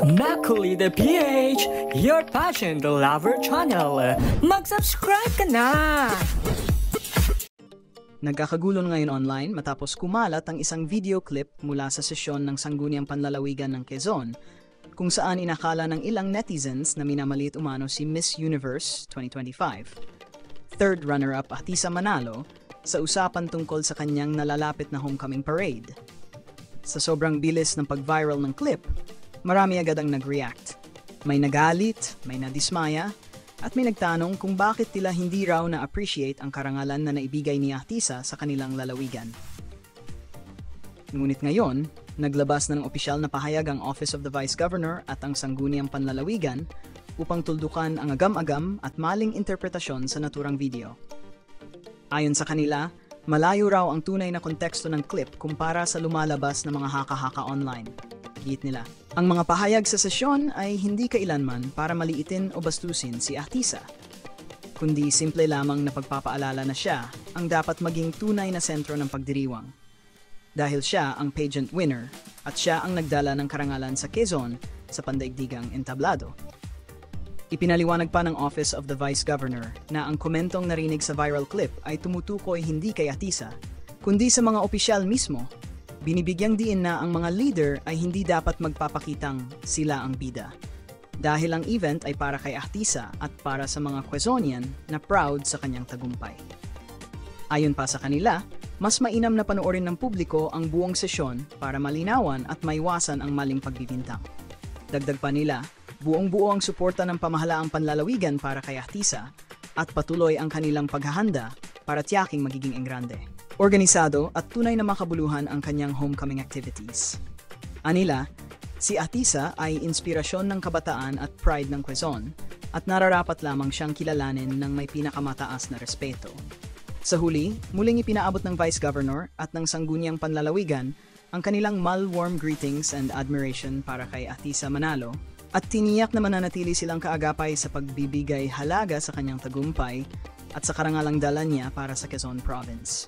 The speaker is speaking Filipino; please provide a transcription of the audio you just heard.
Macaulay the PH, your passion the lover channel. Mag-subscribe ka na! Nagkakagulo ngayon online matapos kumalat ang isang video clip mula sa sesyon ng Sangguniang Panlalawigan ng Quezon, kung saan inakala ng ilang netizens na minamaliit umano si Miss Universe 2025. Third runner-up Atisa Manalo sa usapan tungkol sa kanyang nalalapit na homecoming parade. Sa sobrang bilis ng pag-viral ng clip, marami agad ang nag-react. May nagalit, may nadismaya, at may nagtanong kung bakit tila hindi raw na-appreciate ang karangalan na naibigay ni Atisa sa kanilang lalawigan. Ngunit ngayon, naglabas na ng opisyal na pahayag ang Office of the Vice Governor at ang Sangguniang Panlalawigan upang tuldukan ang agam-agam at maling interpretasyon sa naturang video. Ayon sa kanila, malayo raw ang tunay na konteksto ng clip kumpara sa lumalabas na mga haka-haka online. Git nila, ang mga pahayag sa sesyon ay hindi kailanman para maliitin o bastusin si Atisa, kundi simple lamang na pagpapaalala na siya ang dapat maging tunay na sentro ng pagdiriwang. Dahil siya ang pageant winner at siya ang nagdala ng karangalan sa Quezon sa pandaigdigang entablado. Ipinaliwanag pa ng Office of the Vice Governor na ang komentong narinig sa viral clip ay tumutukoy hindi kay Atisa, kundi sa mga opisyal mismo. Binibigyang diin na ang mga leader ay hindi dapat magpapakitang sila ang bida. Dahil ang event ay para kay Atisa at para sa mga Quezonian na proud sa kanyang tagumpay. Ayon pa sa kanila, mas mainam na panoorin ng publiko ang buong sesyon para malinawan at maiwasan ang maling pagbibintang. Dagdag pa nila, buong-buo ang suporta ng pamahalaang panlalawigan para kay Atisa at patuloy ang kanilang paghahanda para tiyaking magiging engrande. Organisado at tunay na makabuluhan ang kanyang homecoming activities. Anila, si Atisa ay inspirasyon ng kabataan at pride ng Quezon at nararapat lamang siyang kilalanin ng may pinakamataas na respeto. Sa huli, muling ipinaabot ng Vice Governor at ng Sangguniang Panlalawigan ang kanilang malwarm greetings and admiration para kay Atisa Manalo at tiniyak na mananatili silang kaagapay sa pagbibigay halaga sa kanyang tagumpay at sa karangalang dala niya para sa Quezon Province.